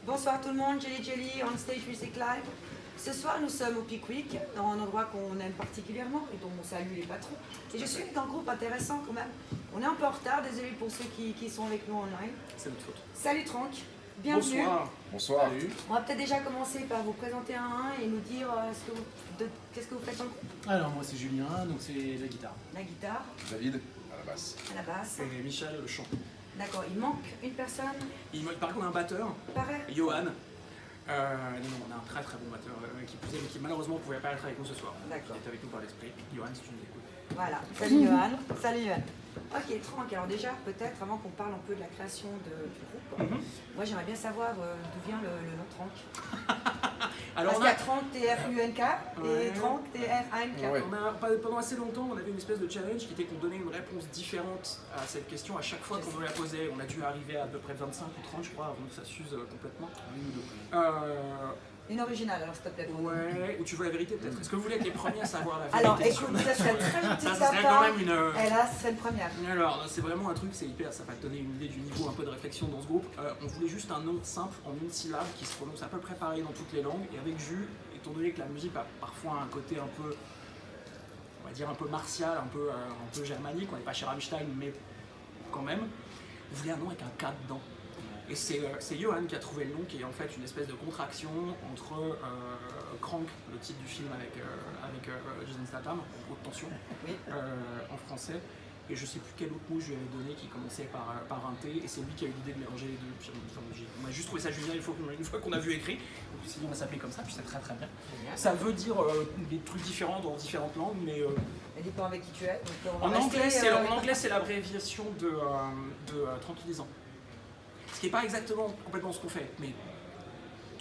Bonsoir tout le monde, Jelly Jelly, On Stage Music Live. Ce soir, nous sommes au Pickwick, dans un endroit qu'on aime particulièrement et dont on salue les patrons. Et je suis avec un groupe intéressant quand même. On est un peu en retard, désolé pour ceux qui sont avec nous online. C'est notre faute. Salut Trank, bienvenue. Bonsoir. Bonsoir. Salut. On va peut-être déjà commencer par vous présenter un à un et nous dire qu'est-ce que vous faites en groupe. Alors moi c'est Julien, donc c'est la guitare. La guitare, David, à la basse. à la basse. Et Michel, le chant. D'accord, il manque une personne. Il paraît qu'on a un batteur, Pareil. Johan. Non, on a un très très bon batteur qui plus est, mais qui malheureusement ne pouvait pas être avec nous ce soir. D'accord. Il est avec nous par l'esprit. Johan, si tu nous écoutes. Voilà, salut Johan. Salut Johan. Ok, Trank, alors déjà, peut-être avant qu'on parle un peu de la création du groupe, moi j'aimerais bien savoir d'où vient le nom Trank. Alors Parce qu'il y a Trank T-R-U-N-K et Trank T-R-A-N-K. Ouais. pendant assez longtemps, on avait une espèce de challenge qui était qu'on donnait une réponse différente à cette question à chaque fois qu'on nous la posait. On a dû arriver à peu près 25 ou 30, je crois, avant que ça s'use complètement. Une originale, alors s'il te plaît. Ouais, ou tu veux la vérité peut-être. Est-ce que vous voulez être les premiers à savoir la vérité? Alors écoute, ça serait très gentil de Ça ta serait part. quand même une... Et là, ce serait une première. Alors, c'est vraiment un truc, c'est hyper, ça va te donner une idée du niveau un peu de réflexion dans ce groupe. On voulait juste un nom simple en une syllabe qui se prononce à peu près pareil dans toutes les langues. Et avec Jus, étant donné que la musique a parfois un côté un peu, on va dire un peu martial, un peu germanique, on n'est pas chez Rammstein, mais quand même, on voulait un nom avec un K dedans. Et c'est Johan qui a trouvé le nom, qui est en fait une espèce de contraction entre Crank, le titre du film avec Jason Statham, Haute Tension, Oui. en français, et je sais plus quel autre mot je lui avais donné qui commençait par un T, et c'est lui qui a eu l'idée de mélanger les deux. Puis, on a juste trouvé ça génial une fois qu'on a vu écrit, donc on s'est dit on va s'appeler comme ça, puis c'est très très bien. Ça veut dire des trucs différents dans différentes langues, mais Elle dépend avec qui tu es. Donc, on en va rester, anglais c'est l'abréviation de tranquillisant. Ce qui n'est pas exactement complètement ce qu'on fait, mais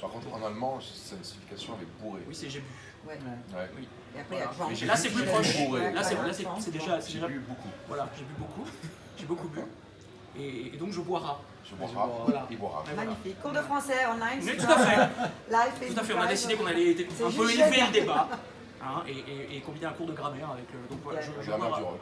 Par contre, en allemand, c'est une signification avec bourré. oui, c'est j'ai bu. Ouais. Ouais. Oui. Et après, il y a Voilà. Trank. Mais j'ai Là bu, c'est plus j'ai proche. bourré. Là c'est Voilà, déjà. J'ai bu beaucoup. Voilà, j'ai bu beaucoup. J'ai beaucoup bu. Et donc je boirai. Je boira, Voilà. il boira. Et voilà. Magnifique. Cours de français online. Mais c'est tout à ça. fait. Live, Tout à fait, on a Facebook décidé Live. qu'on allait C'est un peu juste élever génial. le débat hein, et combiner un cours de grammaire avec le. Donc voilà, Yeah. je Grammaire boirai. du rock.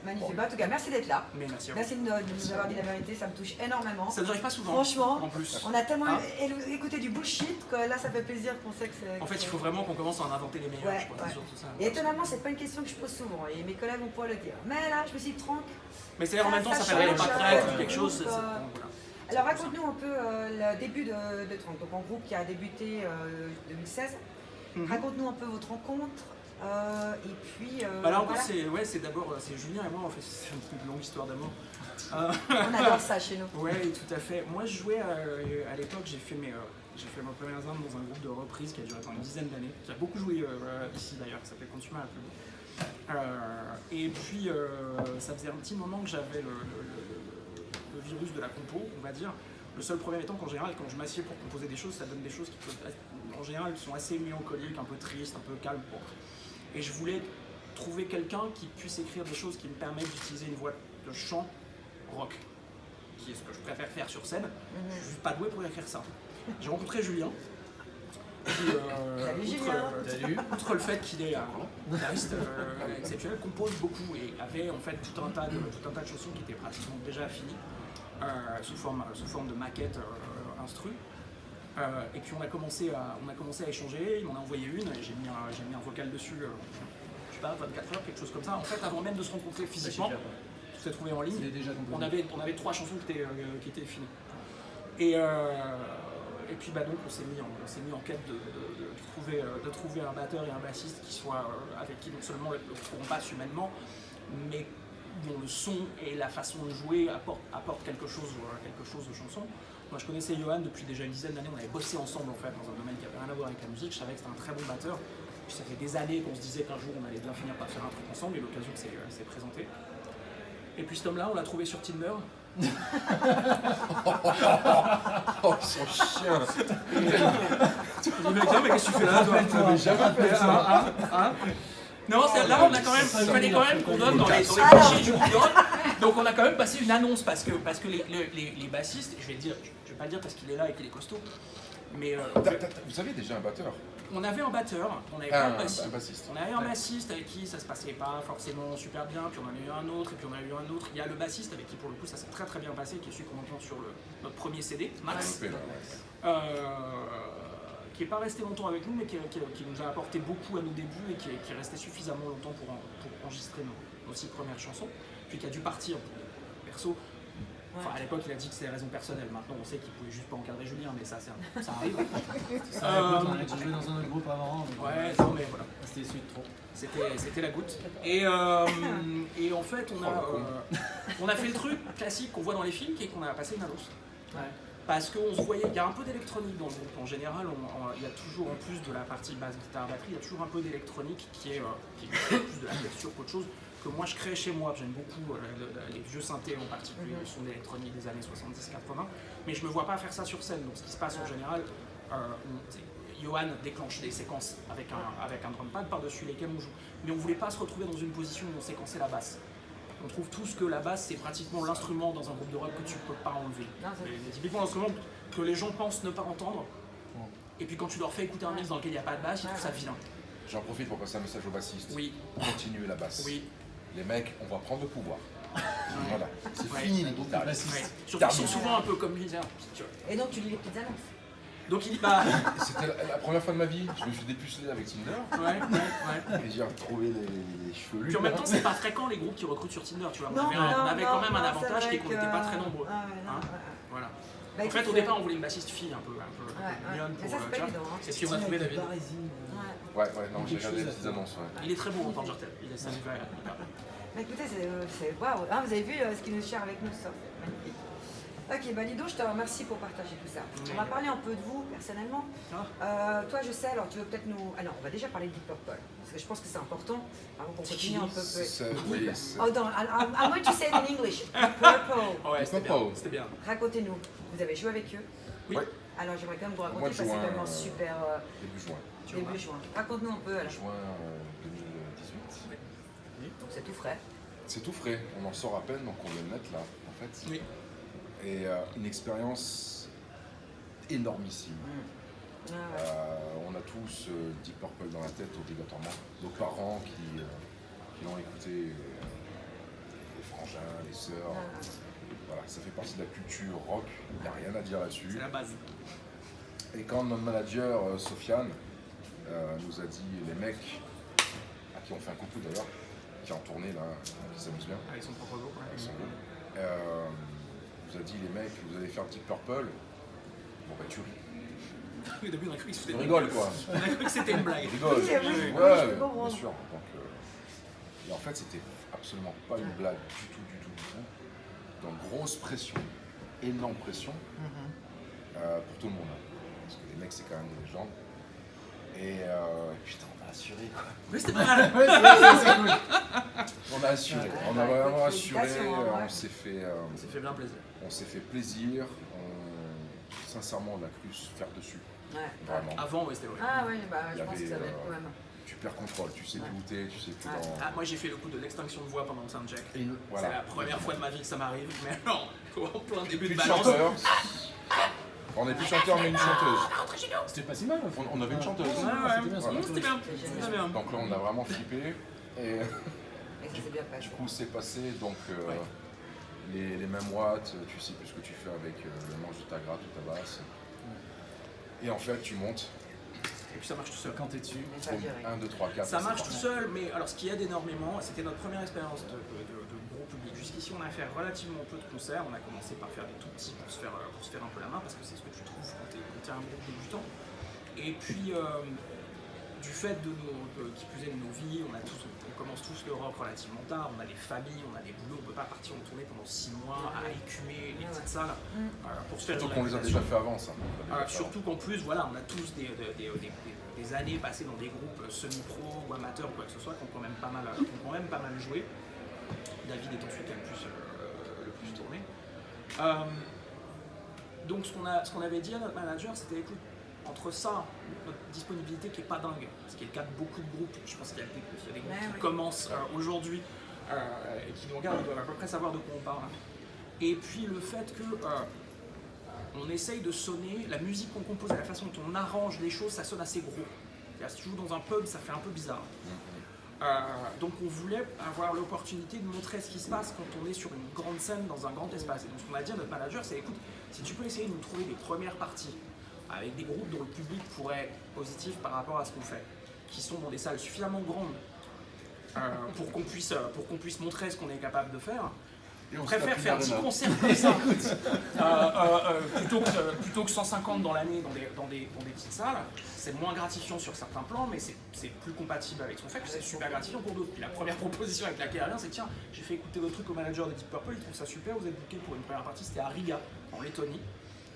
Magnifique. Bah, en tout cas, merci d'être là. Mais merci à vous. Merci de nous avoir dit la vérité, ça me touche énormément. Ça ne nous arrive pas souvent. Franchement, En plus. on a tellement Hein écouté du bullshit que là, ça fait plaisir qu'on sait que c'est. En fait, il faut vraiment qu'on commence à en inventer les meilleurs. Ouais, je crois, ouais. c'est surtout ça. Et étonnamment, c'est pas une question que je pose souvent et mes collègues vont pouvoir le dire. Mais là, je me suis dit, Trank. Mais c'est en même temps, ça ça s'appellerait les change, patriotes ou ouais. quelque chose. Donc, Bon, voilà. Alors, raconte-nous un peu le début de Trank. Donc, un groupe qui a débuté 2016. Raconte-nous un peu votre rencontre. Et puis. Bah là encore, voilà. c'est d'abord c'est Julien et moi, en fait, c'est une longue histoire d'amour. On adore ça chez nous. Ouais, tout à fait. Moi, je jouais à l'époque, j'ai fait ma première armes dans un groupe de reprise qui a duré pendant une dizaine d'années, qui a beaucoup joué ici d'ailleurs, qui s'appelait Consumer Public. Et puis, ça faisait un petit moment que j'avais le virus de la compo, on va dire. Le seul problème étant qu'en général, quand je m'assieds pour composer des choses, ça donne des choses qui peuvent, en général, sont assez mélancoliques, un peu tristes, un peu calmes. Bon. Et je voulais trouver quelqu'un qui puisse écrire des choses qui me permettent d'utiliser une voix de chant rock, qui est ce que je préfère faire sur scène. Je suis pas doué pour écrire ça. J'ai rencontré Julien. Qui, Salut, Julien. outre le fait qu'il est un guitariste exceptionnel, compose beaucoup et avait en fait tout un tas de chansons qui étaient pratiquement déjà finies sous forme de maquette instru. Et puis on a commencé à échanger, il m'en a envoyé une et j'ai mis un vocal dessus, je sais pas, 24 heures, quelque chose comme ça. En fait, avant même de se rencontrer physiquement, tout s'est trouvé en ligne. On avait 3 chansons qui étaient finies. Et puis bah donc on s'est mis en quête de trouver un batteur et un bassiste qui soit avec qui non seulement on passe humainement, mais dont le son et la façon de jouer apportent quelque chose aux chansons. Moi je connaissais Johan depuis déjà une dizaine d'années, on avait bossé ensemble en fait dans un domaine qui n'avait rien à voir avec la musique, je savais que c'était un très bon batteur. Puis ça fait des années qu'on se disait qu'un jour on allait bien finir par faire un truc ensemble et l'occasion s'est présentée. Et puis cet homme-là, on l'a trouvé sur Tinder. Oh, son chien. Il dit mais qu'est-ce que tu fais là toi? T'avais jamais fait ça. Non, là on a quand même, il fallait quand même qu'on donne dans les Alors. clichés du boulot. Donc on a quand même passé une annonce parce que les bassistes, je vais pas le dire parce qu'il est là et qu'il est costaud. Mais Vous aviez déjà un batteur? on avait un batteur, on avait Ah, pas de bassiste. un bassiste. On avait un bassiste avec qui ça se passait pas forcément super bien, puis on en a eu un autre, et puis on a eu un autre. Il y a le bassiste avec qui pour le coup ça s'est très très bien passé, qui est celui qu'on entend sur notre premier CD, Max, qui n'est pas resté longtemps avec nous, mais qui nous a apporté beaucoup à nos débuts et qui est resté suffisamment longtemps pour enregistrer nos 6 premières chansons, puis qui a dû partir perso. Enfin, à l'époque, il a dit que c'était des raisons personnelles. Maintenant, on sait qu'il pouvait juste pas encadrer Julien, mais ça arrive. On a joué dans un autre groupe avant. Ouais, non, mais voilà. C'était celui de trop. C'était la goutte. Et en fait, on a fait le truc classique qu'on voit dans les films, qui est qu'on a passé une annonce. Ouais. Parce qu'on se voyait, il y a un peu d'électronique dans le groupe. En général, il y a toujours, en plus de la partie basse, guitare, batterie, il y a toujours un peu d'électronique qui est plus de la texture qu'autre chose, que moi je crée chez moi. J'aime beaucoup les vieux synthés en particulier, le son d'électronique des années 70-80, mais je me vois pas faire ça sur scène. Donc ce qui se passe en général, Johan déclenche des séquences avec un drum pad par-dessus lesquels on joue. Mais on voulait pas se retrouver dans une position où on séquençait la basse. On trouve tous que la basse c'est pratiquement l'instrument dans un groupe de rock que tu peux pas enlever. C'est typiquement l'instrument que les gens pensent ne pas entendre. Et puis quand tu leur fais écouter un mix dans lequel il n'y a pas de basse, ils trouvent ça vilain. J'en profite pour passer un message au bassiste. Oui. Continuez la basse. Oui. Les mecs, on va prendre le pouvoir. Voilà. C'est Ouais. fini les guitares. Ouais. Surtout qu'ils sont souvent un peu comme lui. Et donc tu lis les petites annonces. Donc il dit bah. C'était la première fois de ma vie, je me suis dépucelé avec Tinder. Ouais. Et j'ai retrouvé les cheveux Puis en même temps, c'est pas fréquent les groupes qui recrutent sur Tinder, tu vois. On avait quand même un avantage qui est qu'on n'était pas très nombreux. Voilà. Bah, En fait, au départ, on voulait une bassiste fille un peu mignonne Mais pour. ça, c'est pas évident. C'est ce qu'on a trouvé, David. Ouais, non, j'ai regardé les petites annonces. Il est très beau, Roger Tel. Il est ça lui va hyper bien. Mais écoutez, c'est waouh. Ah, vous avez vu ce qu'il nous share avec nous, ça. Magnifique. Ok, bah Lido, je te remercie pour partager tout ça. On va parler un peu de vous, personnellement. Toi, je sais, alors tu veux peut-être nous... Ah non, on va déjà parler de Deep Purple, parce que je pense que c'est important, avant qu'on continue un peu... Oui, Oh, non, I want to say it in English. Deep Purple. Ouais, c'était bien. Racontez-nous, vous avez joué avec eux? Oui. Ouais. Alors j'aimerais quand même vous raconter, Mois de parce que c'est juin, vraiment super... Début juin. Début juin. Raconte-nous un peu, alors. Juin 2018. Donc c'est tout frais. C'est tout frais, on en sort à peine, donc on vient de mettre là, en fait. Oui. Et une expérience énormissime. On a tous Deep Purple dans la tête obligatoirement. Nos parents qui l'ont écouté, les frangins, les sœurs. Voilà, ça fait partie de la culture rock, il n'y a rien à dire là-dessus. C'est la base. Et quand notre manager, Sofiane, nous a dit, les mecs, à qui on fait un coucou d'ailleurs, qui est en tournée là, qui s'amuse bien, Avec son propre groupe. avec son groupe, nous a dit, les mecs, vous allez faire Deep Purple, bon bah tu ris. Au début, on a cru que c'était Tu rigoles quoi. On a cru que c'était une blague. Tu rigoles. Oui, oui, Ouais, je peux comprendre. bien sûr. Donc, et en fait, c'était absolument pas une blague du tout. Donc grosse pression, énorme pression pour tout le monde. Parce que les mecs, c'est quand même des légendes. Et putain, on a assuré quoi. Oui, c'était pas mal. C'est cool. On a assuré, on a vraiment assuré, félicitations, hein, ouais. on s'est fait bien plaisir. on s'est fait plaisir, sincèrement on a cru se faire dessus, Ouais. vraiment. Avant, ouais, c'était vrai. Ah oui, bah, Il y je pense que ça va avait, être quand même. Tu perds contrôle, tu sais plus où t'es, tu sais plus dans... Ah, moi, j'ai fait le coup de l'extinction de voix pendant le soundcheck. Et voilà. C'est la première fois de ma vie que ça m'arrive, mais non, en plein début Plus de de balance. chanteur, on n'est plus chanteur mais une chanteuse. C'était pas si mal. en fait. On avait une chanteuse. Ouais, C'était bien, Voilà. C'était bien. C'était bien. Donc là on a vraiment flippé et Et ça s'est bien passé. du coup c'est passé donc les mêmes watts, tu sais plus ce que tu fais avec le manche de ta gratte ou ta basse. Et en fait tu montes, Et puis ça marche tout seul. Quand t'es dessus. Mais ça a géré. 1, 2, 3, 4. Ça marche tout seul, mais alors ce qui aide énormément, c'était notre première expérience de gros public. Jusqu'ici, on a fait relativement peu de concerts. On a commencé par faire des tout petits pour se faire un peu la main, parce que c'est ce que tu trouves quand t'es un groupe débutant. Et puis, du fait qui plus est de nos vies, on commence tous le rock relativement tard. On a des familles, on a des boulots. On peut pas partir en tournée pendant 6 mois à écumer les petites salles pour se faire Surtout une qu'on les a réputation. déjà fait avant ça. On les a déjà fait Surtout qu'en plus, voilà, on a tous des années passées dans des groupes semi-pro ou amateurs ou quoi que ce soit, qui ont quand même pas mal joué. David étant celui qui a le plus tourné. Donc ce qu'on avait dit à notre manager, c'était écoute, entre ça, notre disponibilité qui est pas dingue, ce qui est le cas de beaucoup de groupes, je pense qu'il y a des groupes qui commencent aujourd'hui et qui nous regardent, ils doivent à peu près savoir de quoi on parle. Et puis le fait que on essaye de sonner, la musique qu'on compose, la façon dont on arrange les choses, ça sonne assez gros. C'est-à-dire, si tu joues dans un pub, ça fait un peu bizarre. Donc on voulait avoir l'opportunité de montrer ce qui se passe quand on est sur une grande scène dans un grand espace. Et donc ce qu'on a dit à notre manager, c'est écoute, si tu peux essayer de nous trouver des premières parties avec des groupes dont le public pourrait être positif par rapport à ce qu'on fait, qui sont dans des salles suffisamment grandes pour qu'on puisse montrer ce qu'on est capable de faire. Et On on préfère se faire tape 10 une arena. concerts comme ça plutôt que 150 dans l'année dans des petites salles. C'est moins gratifiant sur certains plans, mais c'est plus compatible avec ce qu'on fait, puis c'est super gratifiant pour d'autres. Puis la première proposition avec laquelle elle vient, c'est tiens, j'ai fait écouter votre truc au manager de Deep Purple, il trouve ça super, vous êtes booké pour une première partie, c'était à Riga, en Lettonie,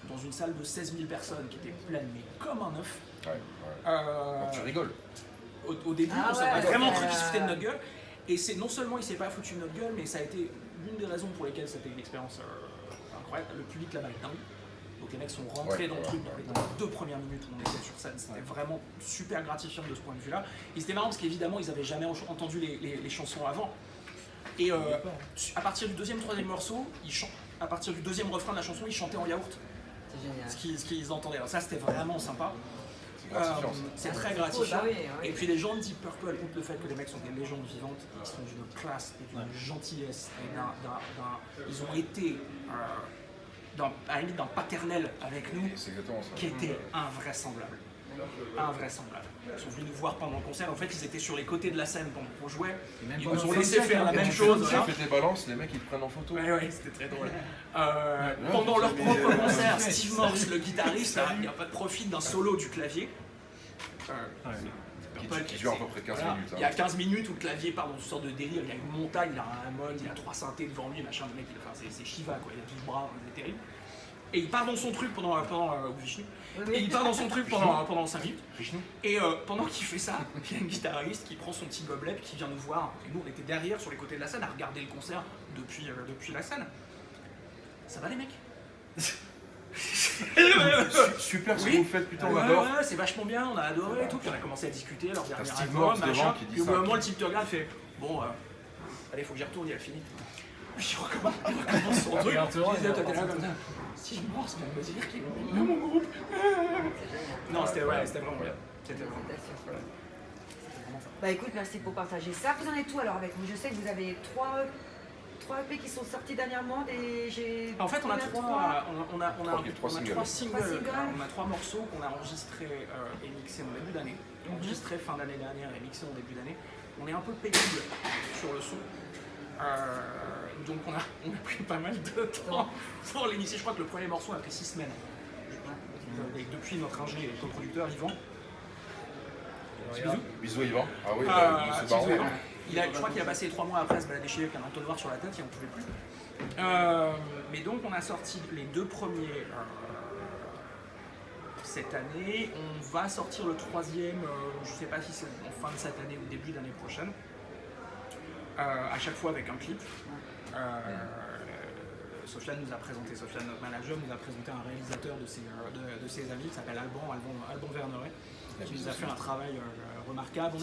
dans une salle de 16 000 personnes qui était pleine, mais comme un œuf. Donc tu rigoles. Au début, Ah on s'est ouais, vraiment ouais. cru qu'il se foutait de notre gueule. Et c'est non seulement il s'est pas foutu de notre gueule, mais ça a été l'une des raisons pour lesquelles c'était une expérience incroyable. Le public là-bas est dingue. Donc les mecs sont rentrés dans le truc dans les 2 premières minutes où on était sur scène. C'était vraiment super gratifiant de ce point de vue-là. Et c'était marrant parce qu'évidemment, ils n'avaient jamais entendu les chansons avant. Et à partir du 2e, 3e morceau, à partir du 2e refrain de la chanson, ils chantaient en yaourt. C'est génial. Ce qu'ils entendaient. Alors ça, c'était vraiment sympa. C'est gratifiant. C'est Ah, très c'est gratifiant. cool, bah oui. Et puis les gens de Deep Purple, outre le fait que les mecs sont des légendes vivantes, ils sont d'une classe et d'une gentillesse. Et ils ont été à la limite d'un paternel avec nous C'est exactement ça. qui était invraisemblable. Invraisemblable. Ils sont venus nous voir pendant le concert. En fait, ils étaient sur les côtés de la scène pendant qu'on jouait. Ils nous ont laissé faire la même chose. Tu fais tes balances, les mecs ils te prennent en photo. Ouais, c'était très drôle. Pendant leur propre concert, Steve Morse, le guitariste, il n'a pas de profit d'un solo du clavier. Qui dure à peu près 15 Voilà. minutes. Il y a 15 minutes où le clavier part dans une sorte de délire, il y a une montagne, il a un mode, il a 3 synthés devant lui, machin, le mec, c'est Shiva quoi, il a 12 bras, c'est terrible. Et il part dans son truc pendant Vishnu. Et il part dans son truc pendant 5 minutes. Et pendant qu'il fait ça, il y a un guitariste qui prend son petit gobelet qui vient nous voir. Et nous on était derrière sur les côtés de la scène à regarder le concert depuis la scène. Ça va les mecs? Super ce que Oui. vous faites, putain, on Ouais, adore. ouais, c'est vachement bien, on a adoré et tout. Puis on a commencé à discuter, leur dernier Steve album, Morse devant machin. qui dit Puis au bout ça. d'un moment, le type te regarde et fait bon, allez, faut que j'y retourne, il a fini. Puis il recommence son truc. Regarde, Je disais, toi, t'es là comme ça. Steve Morse, ça veut dire qu'il est dans mon groupe. Non, c'était vraiment bien. C'était vraiment bien. Voilà. Bah écoute, merci pour partager ça. Vous en êtes où alors avec vous? Je sais que vous avez 3 EP qui sont sortis dernièrement. En fait, on a Trois singles. 3 singles, Trois singles. on a 3 morceaux qu'on a enregistrés et mixés en début d'année. Enregistrés fin d'année dernière et mixés en début d'année. On est un peu pénible sur le son. Donc on a pris pas mal de temps pour les mixer. Je crois que le premier morceau a pris 6 semaines. Et depuis notre ingé et coproducteur Yvan. Bisous Yvan. Ah oui, c'est Bisous, marrant. Yvan. Je crois qu'il a passé 3 mois après à se balader chez lui avec un entonnoir sur la tête, il n'en pouvait plus. Mais donc on a sorti les 2 premiers cette année. On va sortir le 3e, je ne sais pas si c'est en fin de cette année ou début d'année prochaine. À chaque fois avec un clip. Sofiane, notre manager, nous a présenté un réalisateur de ses amis qui s'appelle Alban Verneret, qui nous a fait un travail remarquable.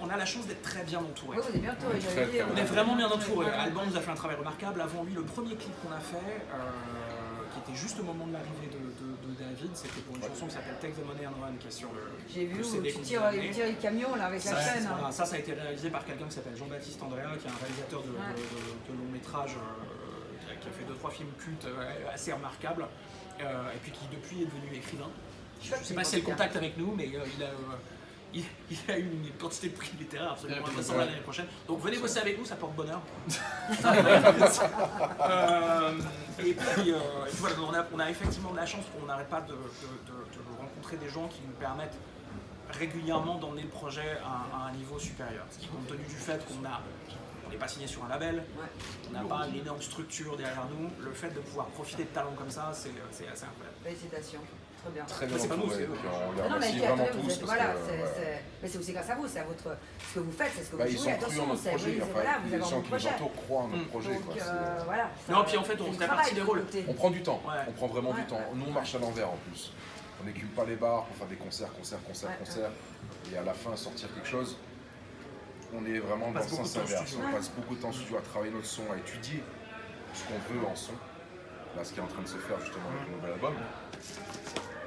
On a la chance d'être très bien entourés. Oui, vous êtes bien entouré, j'allais dire. On est vraiment bien entourés. Alban nous a fait un travail remarquable. Avant lui, le premier clip qu'on a fait, qui était juste au moment de l'arrivée de David, c'était pour une chanson qui s'appelle Take the Money and Run, qui est sur J'ai vu le où CD tu qu'on tires nous a donné. le camion là avec la chaîne. hein. Voilà, ça a été réalisé par quelqu'un qui s'appelle Jean-Baptiste Andrea, qui est un réalisateur de long métrage, qui a fait 2-3 films cultes assez remarquables, et puis qui depuis est devenu écrivain. Je ne sais pas si c'est le contact avec nous, mais il a eu une quantité de prix littéraires absolument intéressante l'année prochaine. Donc venez bosser avec nous, ça porte bonheur. Et puis voilà, on a effectivement de la chance qu'on n'arrête pas de rencontrer des gens qui nous permettent régulièrement d'emmener le projet à un niveau supérieur. Ce qui, compte tenu du fait qu'on n'est pas signé sur un label, on n'a pas une énorme structure derrière nous, le fait de pouvoir profiter de talents comme ça, c'est assez incroyable. Félicitations, très bien. Très bien C'est pas nous, entouré. c'est eux. Puis on les Non, mais remercie qui vraiment attendez, vous tous êtes, parce voilà, que mais c'est aussi grâce à vous, c'est à votre, ce que vous faites, c'est ce que vous ils jouez, sont crus en attention, notre c'est projet. oui, Enfin, voilà, vous les avez un gens bon qui nous projet. entourent croient en notre projet. Donc quoi. voilà. Non, puis en fait, on c'est fait du partie des travail, rôles. écoutez. On prend du temps, Ouais. on prend vraiment du Ouais. temps. Nous on marche à l'envers en plus. On n'écume pas les bars pour faire des concerts. Et à la fin sortir quelque chose. On est vraiment dans le passe beaucoup sens de temps en inverse. studio. On passe beaucoup de temps en studio à travailler notre son, à étudier ce qu'on veut en son. Là, ce qui est en train de se faire justement avec le nouvel album,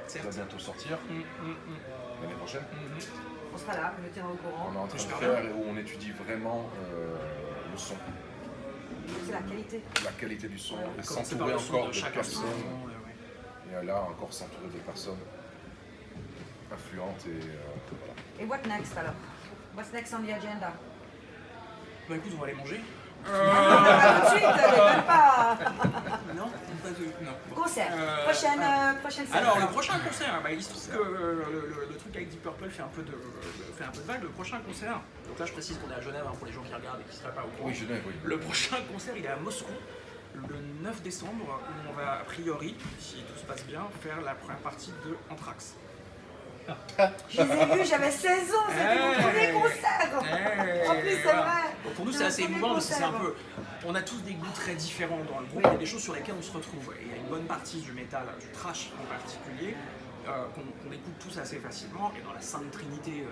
qui va bientôt sortir l'année prochaine. On sera là, je me tiendrai au courant. On est en train de faire et où on étudie vraiment le son, C'est la qualité. la qualité du son, et Commencer par s'entourer le son encore de de chaque personnes. instrument, Et là, encore s'entourer de personnes influentes et voilà. Et what next alors? What's next on the agenda? Bah écoute, on va aller manger. Pas tout de suite, même pas. Non, pas de... non. Concert. Prochaine scène. Alors, le prochain concert, bah, il se trouve que le truc avec Deep Purple fait un peu de vague. Le prochain concert, donc là je précise qu'on est à Genève hein, pour les gens qui regardent et qui ne seraient pas au courant. Oui, Genève, oui. Le prochain concert, il est à Moscou, le 9 décembre, où on va a priori, si tout se passe bien, faire la première partie de Anthrax. Je les ai vus, j'avais 16 ans, c'était mon premier concert. En plus, c'est vrai. Donc pour nous, c'est Mon assez premier émouvant parce que c'est un concert. peu. On a tous des goûts très différents dans le groupe, Oui. il y a des choses sur lesquelles on se retrouve. Et il y a une bonne partie du métal, du thrash en particulier, qu'on écoute tous assez facilement. Et dans la Sainte Trinité,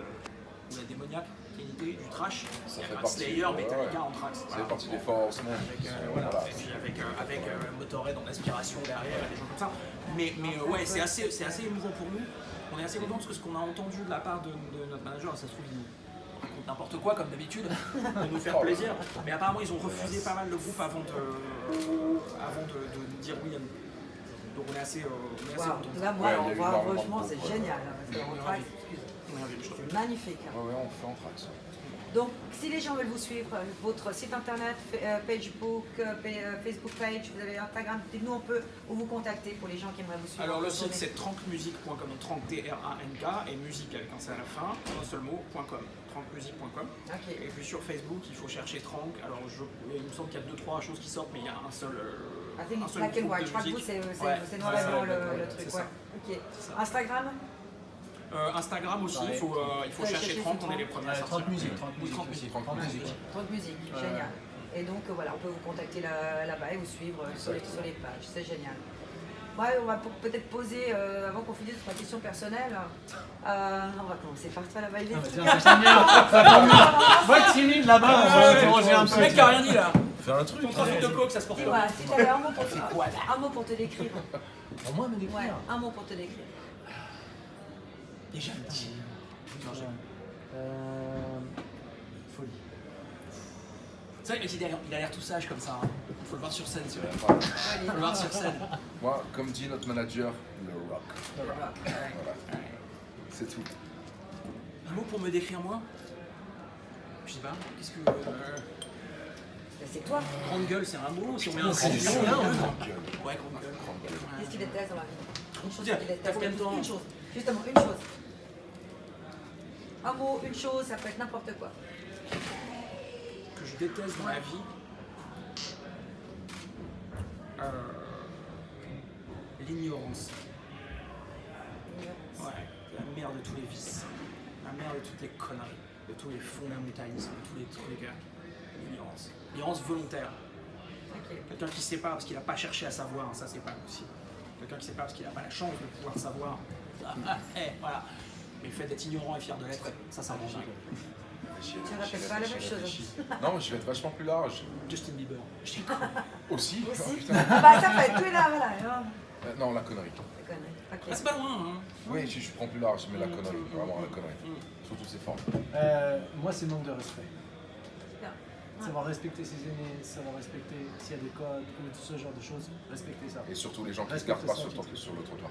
ou la démoniaque Trinité du thrash, Ça il y fait a partie, Slayer, ouais, Metallica, ouais. Anthrax. Ça Voilà. fait partie des forts Horsemen. Voilà. Et puis avec Motorhead en aspiration derrière, des gens comme ça. Mais ouais, c'est assez émouvant pour nous. On est assez content parce que ce qu'on a entendu de la part de notre manager, ça se trouve, il nous raconte n'importe quoi comme d'habitude, pour nous faire plaisir. Mais apparemment, ils ont refusé pas mal le groupe avant de nous dire oui à nous. Donc on est assez Wow. contents. Là, moi, Ouais, on il y a eu voit, énormément de franchement, groupes, c'est ouais. génial. Hein, parce qu'en track, On est ravis, je trouve. c'est magnifique. Hein. Ouais, on fait Anthrax. Donc, si les gens veulent vous suivre, votre site internet, Facebook, Facebook page, vous avez Instagram, dites-nous un peu où vous contacter pour les gens qui aimeraient vous suivre. Alors le site c'est trankmusic.com, donc trank T-R-A-N-K et musique avec un C à la fin, un seul mot, .com, trankmusic.com. Ok. Et puis sur Facebook, il faut chercher Trank. Alors il me semble qu'il y a 2-3 choses qui sortent, mais il y a un seul. I think un it's seul black and groupe white. de Je crois que vous, musique. c'est noir et blanc le truc. c'est Ouais. ça. Ok. C'est ça. Instagram Instagram aussi, il faut Ouais, chercher chercher Trank, sur on est les Trank. premiers à sortir. 30 musiques, Oui, 30 musiques. 30 musiques. Trank Music, génial. Et donc voilà, on peut vous contacter là-bas et vous suivre sur les pages. C'est génial. Ouais, on va peut-être poser, avant qu'on finisse notre question personnelle, on va commencer par toi là-bas. Il est Va te timide là-bas, on va interroger un Le peu. mec qui a rien dit là. Fais un truc. Ton trafic de coke, ça se porte Dis-moi, pas. si tu avais un mot pour toi, un mot pour te décrire. Au moins, me décrire. Ouais, un mot pour te décrire. Déjà dit. Folie. C'est vrai, il a l'air tout sage comme ça. Hein. Faut le voir sur scène, c'est vrai. Enfin, Faut le voir sur scène. moi, comme dit notre manager, le rock. Voilà. C'est tout. Un mot pour me décrire moi? Je sais pas. Qu'est-ce que. C'est toi. Grande gueule, c'est un mot. Si on met un C'est grande du gueule. son, hein. Ouais, grande gueule. Qu'est-ce qu'il déteste dans la vie? Une chose Tiens, qu'il t'as déteste. combien de temps? Une chose. Justement, une chose. Un mot, une chose, ça peut être n'importe quoi. Que je déteste dans la vie. L'ignorance. Ouais, la mère de tous les vices. La mère de toutes les conneries. De tous les fondamentalismes, de tous les trucs. L'ignorance. L'ignorance volontaire. Ok. Quelqu'un qui ne sait pas parce qu'il n'a pas cherché à savoir, ça c'est pas possible. Quelqu'un qui ne sait pas parce qu'il n'a pas la chance de pouvoir savoir. Voilà. Mais le fait d'être ignorant et fier de l'être, ça rend bien. Tu rappelles pas la même chose. Non, mais je vais être vachement plus large. Justin Bieber. Je t'ai Aussi. Aussi. Oh, putain. Bah ça peut être tout là, voilà. hein. Non, la connerie. Je connais. Ah, Ok. c'est pas loin, hein. Oui, je prends plus large, mais la connerie. Vraiment la connerie. Sous toutes ses formes. Moi, c'est le manque de respect. Bien. Savoir respecter ses aînés, savoir respecter s'il y a des codes, tout ce genre de choses, respecter ça. Et surtout les gens qui se Respecte gardent pas ça, sur, Titi. sur le trottoir.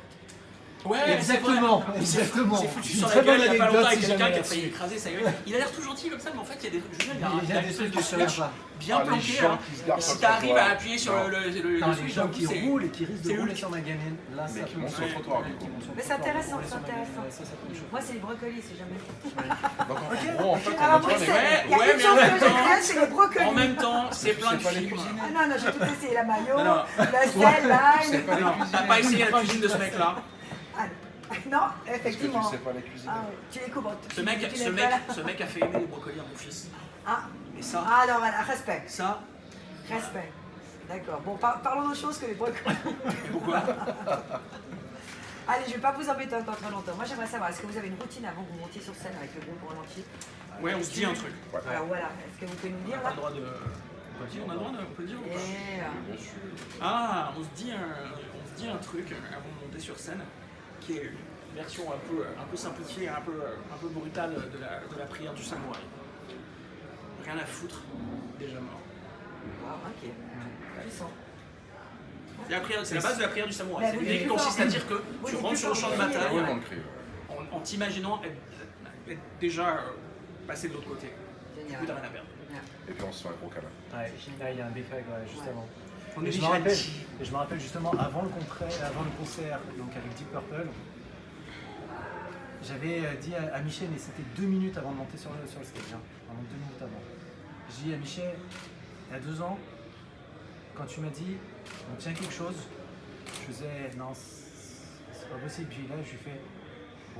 Ouais, Exactement, c'est vrai. exactement. C'est foutu Une sur la très bonne gueule il y a pas anecdote, longtemps avec si quelqu'un jamais qui a failli là-dessus. écraser sa gueule. Il a l'air tout gentil comme ça, mais en fait il y a des. Je veux dire, Il y a des trucs que je savais pas. bien Ah, les planqué. gens Hein. qui se gardent sur Si le t'arrives trottoir. à appuyer sur Non. le Non, les switch, gens d'un coup, qui c'est- roulent et qui risquent c'est de rouler eux. sur ma gamine, là, Mais ça qui peut- montent sur le trottoir, du coup. Mais c'est intéressant, c'est intéressant. Ça peut me choquer. Moi, c'est les brocolis, si jamais. Donc en gros, en fait, Alors, on moi, est c'est. pas les Il y a Ouais, une mais chose en que même je temps- déteste, c'est les brocolis. En même temps, c'est plein de sais pas les films. cuisiner. Ah non, j'ai tout essayé, la mayo, Non, non. le sel, l'ail. Non, t'as pas essayé la cuisine de ce mec-là. Ah, non, Parce que tu effectivement. sais pas les cuisiner. Ah, oui. Tu les coupes. Ce mec a fait aimer les brocolis à mon fils. Ah, Et ça, alors voilà, respect. ça, Respect. D'accord. Bon, parlons d'autre chose que les brocolis. pourquoi? Allez, je vais pas vous embêter encore trop longtemps. Moi, j'aimerais savoir, est-ce que vous avez une routine avant que vous montiez sur scène avec le groupe en entier? Ouais, on se dit un truc. Alors voilà, est-ce que vous pouvez nous On dire n'a là? pas le droit de. peut le dire, on a le droit, on peut le dire ou pas? Et, Bien sûr. Ah, on se dit un truc avant de monter sur scène qui est une version un peu simplifiée, un peu brutale de la prière du samouraï. Rien à foutre, déjà mort. ok. Puissant. C'est la base de la prière du samouraï. Mais C'est vous l'idée qui dites consiste plus à fort. dire que Vous tu dites rentres plus sur le champ de fort. bataille Oui, on le crie. en t'imaginant être déjà passé de l'autre côté. Génial. Plus de rien à perdre. Et puis on se fait un gros câlin. Ouais, là, il y a un big hug, ouais, juste Ouais. avant. On Et est je me rappelle justement avant le concert, donc avec Deep Purple, j'avais dit à Michel, mais c'était 2 minutes avant de monter sur le stage, hein, vraiment 2 minutes avant. J'ai dit à Michel, il y a 2 ans, quand tu m'as dit, on tient quelque chose, je faisais, non, c'est pas possible. Puis là, je lui fais,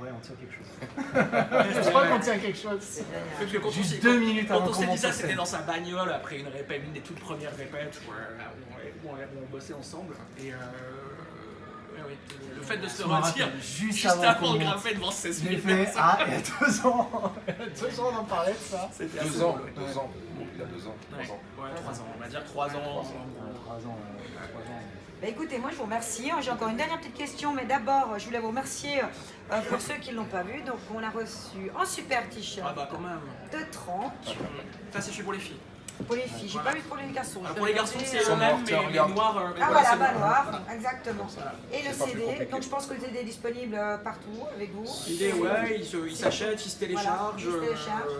ouais, on tient quelque chose. Je crois qu'on tient quelque chose. C'est génial. Parce que quand Juste on s'est- 2 minutes quand avant on qu'on s'est dit monte ça, sur c'était scène. dans sa bagnole après une répète, une des toutes premières répètes où on bossait ensemble. Et oui, le fait de se Je me redire rappelle, juste avant avant qu'on de monte. graffer devant 16 Je l'ai 000 fait, personnes. ah, il y a 2 ans. Il y a 2 ans, on en parlait de ça. C'était assez 2 ans, drôle, ouais. 2 ans. Il a 2 ans, 3 ans. Ouais, 3 ans, on va dire 3 ans. 3 ans. Bah écoutez, moi je vous remercie. J'ai encore une dernière petite question, mais d'abord je voulais vous remercier pour ceux qui ne l'ont pas vu. Donc on a reçu un super t-shirt Ah bah quand même. de 30 Ça c'est celui pour les filles. pour les filles. J'ai pas vu pour les garçons. Je Pour les vais garçons regarder, c'est Sans le même noir, tiens, mais regarde. noir. Ah voilà, bas noir, Voilà. exactement. Voilà. Et le C'est pas plus CD, compliqué. donc je pense que le CD est disponible partout avec vous. L'idée, ouais, il s'achète, il se télécharge. Voilà, il se télécharge.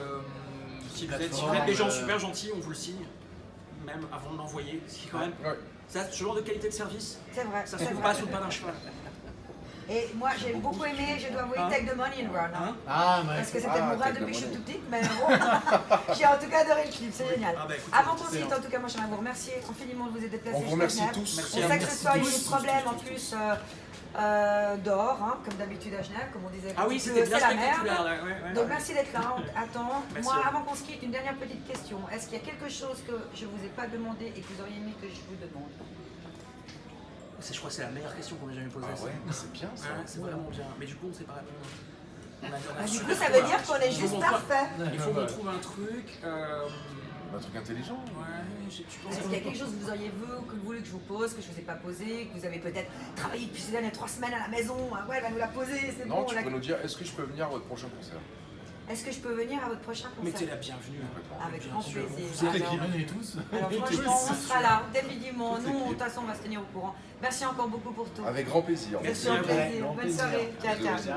Si vous êtes des gens super gentils, on vous le signe, même avant de l'envoyer. Ce qui est quand même, Ouais. ça, ce genre de qualité de service, C'est vrai. ça c'est se trouve vrai. pas sous le pas d'un cheval. Et moi j'ai beaucoup aimé, je dois avouer, Hein Take the Money and Run. Hein Ah, Parce que c'était Ah, mon rêve Take the depuis que je suis Money. toute petite, mais bon, j'ai en tout cas adoré le clip, c'est génial. Ah bah, écoutez, Avant qu'on se excellent. quitte, en tout cas, moi j'aimerais vous remercier infiniment de vous être déplacés. On vous remercie Genève. tous. Merci On à sait vous. que ce soir, il y a eu Tous, des tous, problèmes tous, en tous, plus dehors, hein, comme d'habitude à Genève, comme on disait. Ah oui, c'est c'était bien la merde. spectaculaire. Là. Ouais. Donc merci d'être là. Attends, Merci moi à vous. avant qu'on se quitte, une dernière petite question. Est-ce qu'il y a quelque chose que je vous ai pas demandé et que vous auriez aimé que je vous demande? Je crois que c'est la meilleure question qu'on ait jamais posée. Ah ça. ouais, mais c'est bien ça. Ouais, c'est vraiment bien. Mais du coup, on sait pas répondre. On a Du super coup, ça cool, veut dire là. qu'on est Il faut juste qu'on parfait. trouve- Il faut qu'on trouve un truc. Un truc intelligent. Ouais, tu penses Est-ce qu'il y a quelque chose que vous auriez voulu que je vous pose, que je ne vous ai pas posé, que vous avez peut-être travaillé depuis ces dernières 3 semaines à la maison? Ouais, elle va nous la poser, c'est Non, bon. tu la- peux nous dire, est-ce que je peux venir à votre prochain concert? Est-ce que je peux venir à votre prochain Mais t'es concert? la bienvenue. Avec Bien grand sûr. plaisir. Vous êtes Alors- Venez tous. Alors franchement, on sera là, définitivement. Nous, de toute façon, on va se tenir au courant. Merci encore beaucoup pour tout. Avec grand plaisir. Merci Merci, à un vous. plaisir. Grand Bonne plaisir. soirée. Ciao, ciao. Bisous.